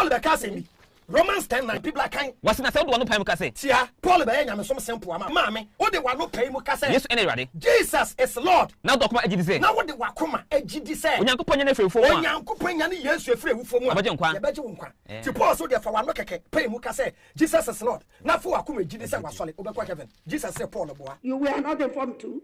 Paul the Cassini. Romans 10:9 people are kind. Was na say do no pay mu kase. Tia, Paul be nyame som simple ama. Maame, wo de wa no pay mu kase. Yes, anyway. Jesus is Lord. Now dokoma agidi say. Now wo de wakoma agidi say. Onyankopon nya na frefo mu. Onyankopon nya na Yesu efre wufo mu. Abaje nkwa. Ye beje wo nkwa. Ti Paul so de fa wa no keke pay mu kase. Jesus is Lord. Na fo wakoma agidi say wasole. Obekwa Kevin. Jesus say Paul boa. You were not informed too.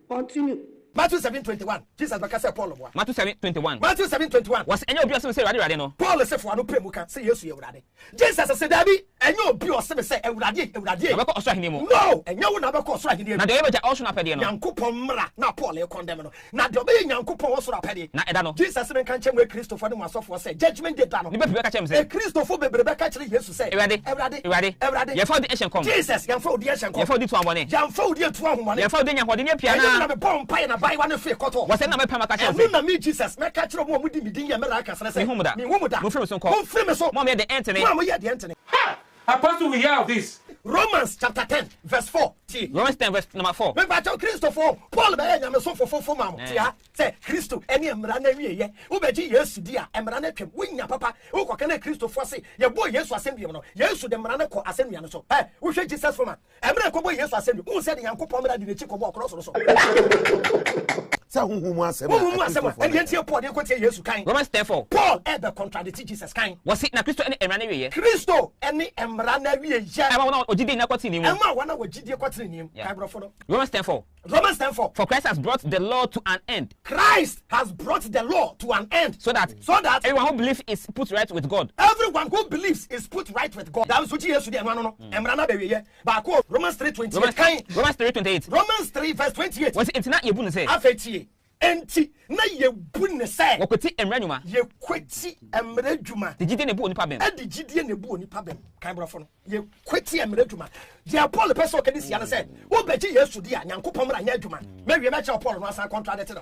Continue. Matthew 7:21. Jesus be kase Paul boa. Matthew 7:21. Matthew 7:21. Was enye obi o say rade no. Paul say for no pay mu ka say Yesu ye wurade. Jesus say dabi enye obi o say ewurade. Abeko oso ahini mu. No, enye wo na abeko oso ahini mu. Na de yebeja oso na pede no. Nyankopon mra na Paul e condemn no. Na de obi Nyankopon wo so na pede. Na eda no. Jesus be kan chem we Christopher no asofo say judgment day da no. Ni be ka chem say. E Christopher bebrebe ka kire Jesus say. Ewurade. Ye for the action come. Jesus ye for the action come. Ye for the tu amone. Ye for the tu amone. Ye for the nyahode ne pia na. na. Na be bomb pie na bai wa na fe koto. Was na me pam ka chem say. Na me Jesus me ka kire mo mu di mi din ye me ra ka say. Me humuda. Mo frem so ko. Mo frem so. Mo me the entene. Mo ye the entene. Ha! Apostle, we hear of this. Romans chapter 10 verse 4. Romans 10 verse number 4. Me ba tell Christopher Paul be nyame so fofofo mam. Tia say Christo ene emra na wieye. Wo be gi Yesu dia emra na twem. Wonya papa. Wo kwaka na Christopher say ye boy Yesu asembiem no. Yesu de emra na ko asembia no so. Wo hwe Jesus for man. Emra ko boy Yesu asembiem. Wo say de Yankopon mra de ne chi ko bo cross so. Say huhumu asem. Huhumu asem. Ene tie Paul de ko tie Yesu kan. Romans 10:4. Paul e be contradict Jesus kan. Was it na Christo ene emra na wieye. Christo ene emra na wieye. Ema wona ojide na kwati ni mu. Ema wana wojide kwati ni mu. Kai brofo no. Romans 10:4. Romans 10:4. For Christ has brought the law to an end. Christ has brought the law to an end. So that everyone who believes is put right with God. Everyone who believes is put right with God. That is what Jesus did. No. Emrana bewe. Ba ko Romans 3:28. Romans 3:28. Romans 3 verse 28. Was it na yebu ne say? Afetie. Enti na yebu ne say. Wokoti emra nwuma. Ye kweti emra dwuma. De gide ne bu onipa bem. De gide ne bu onipa bem. Kan brofo no. Ye kweti emra dwuma. Dia Paul person ke dis ya ne say. Wo beji Yesu dia Nyankopon mra nya dwuma. Mewie me che Paul no asa contradict no.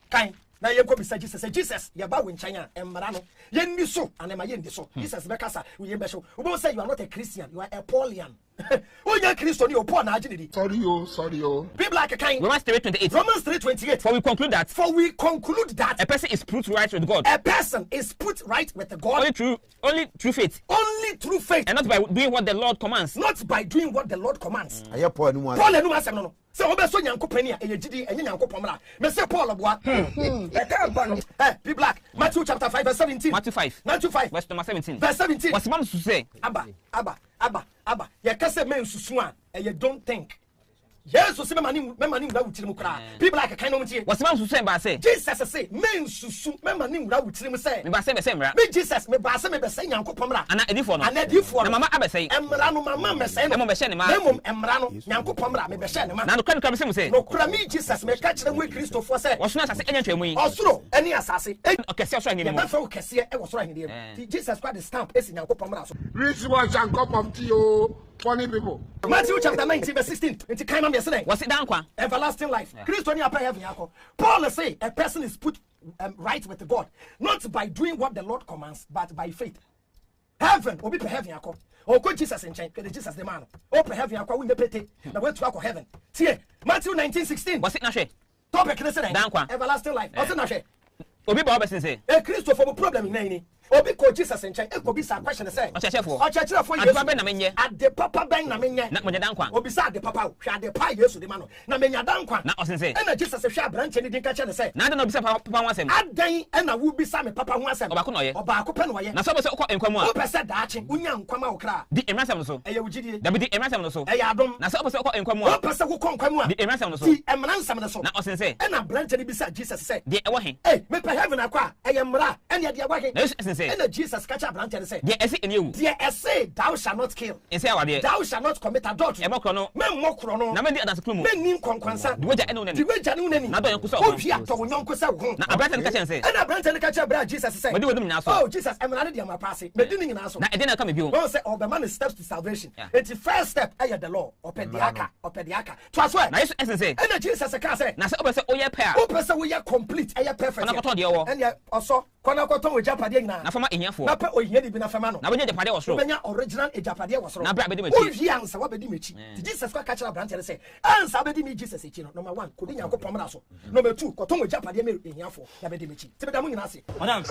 Kan na ye ko bisa Jesus ye ba wo nkyanya emra no ye ndi so anema ye ndi so Jesus be kasa wo ye be so wo say you are not a Christian, you are a Paulian. Onya Christo ni o Paul na agi ni. Sorry yo. People like kind. Romans 3:28. Romans 3:28. For we conclude that a person is put right with God. A person is put right with God. Only through faith. Only through faith. And not by doing what the Lord commands. Not by doing what the Lord commands. Aye Paul enu asem no. Se obeso Nyankopon a eyegidi enye Nyankopon mra. Me se Paul boa. Be black. Matthew chapter 5 verse 17. Matthew 5 verse number 17. Verse 17. What's man to say? Abba. Ye kase men susu a you don't think. Yes, so many without people like a kind of what's man to say by say? Jesus say men susu many without say. Me ba say me same me Jesus me ba say me be say Nyankopon mra. Ana edifo no. Ana edifo no. Mama abe say. Emra no mama me say no. Mama be say ne ma. Memo emra no Nyankopon mra me be say ne ma. Na no kra me say. No kra me Jesus me ka kire we Christo for say. Osuna asase enya twemu yi. Osuro eni asase. Okese osoro ahini mu. Me fa okese e osoro ahini mu. Jesus kwa the stamp esi Nyankopon mra so. Rich one and cup of tea o. Funny people. Matthew chapter 19 verse 16. Into kind of yesterday. Was it down kwa? Everlasting life. Christo ni apa heaven yako. Paul say a person is put right with God not by doing what the Lord commands but by faith. Heaven obi pe heaven yako. O ko Jesus nchen, ke Jesus the man. O pe heaven yako we pete. Na we to akọ heaven. Tie Matthew 19:16. Was it na hwe? Topic ne say down kwa. Everlasting life. Was it na hwe? Obi ba obesin say. E Christo for problem na ni. Obi ko Jesus nchen e ko bi sa question say. Ochechefo Yesu. Ade na menye. Ade papa ben na menye. Na monya dankwa. Obi sa ade papa hwa ade pa Yesu de ma no. Na menya dankwa. Na osin say. E na Jesus hwa branche ni din ka che ne say. Na de no bi sa papa ho asem. Adan e na wo bi sa me papa ho asem. Oba ko no ye. Oba ko pe no ye. Na so be se ukọ enkwamu a. O pe se daache unya nkwama wo kra. Di emrasem no so. E ye wugidie. Da bi di emrasem no so. E ya adom. Na so be se ukọ enkwamu a. O pe se wo kọ nkwamu a. Di emrasem no so. Di emransam no so. Na osin say. E na branche ni bi sa Jesus say. Di e wo he. Me pe heaven akwa e ye mra. E na de wa he. Na osin say. E na Jesus kacha branche say. Di ese eniwu. Di ese thou shall not kill. Ese awade. Thou shall not commit adultery. E mokro no. Me mokro no. Na me di adanse kru mu. Me nin kwankwansa. Di weja ene unani. Di weja ne unani. Na do yonko so. O hwi ato yonko se wo. Na abrante ne kacha say. E na abrante ne kacha bra Jesus say. Me di wodum nyina so. Oh Jesus, emra ne de ma pass. Me di ne nyina so. Na e de na ka me bi o. Don't say the man is steps to salvation. It's the first step ay the law. Opediaka. To as well. Na Yesu esen say. And Jesus ka say. Na se obese oye pair. O person we are complete ay perfect. Na koto de wo. And ya also kona koton we japade nyina na fama ehiafo na pe ohiani bi na fama no na benya japade wo soro benya original ejapade wo soro na bra bedi o mechi wi ansa wa bedi mechi Jesus kwa catch brand tell say ansa bedi me Jesus echi no number 1 kodi nyankopom na so number 2 koton we japade me ehiafo ya bedi mechi tebe da mu nyina ase madam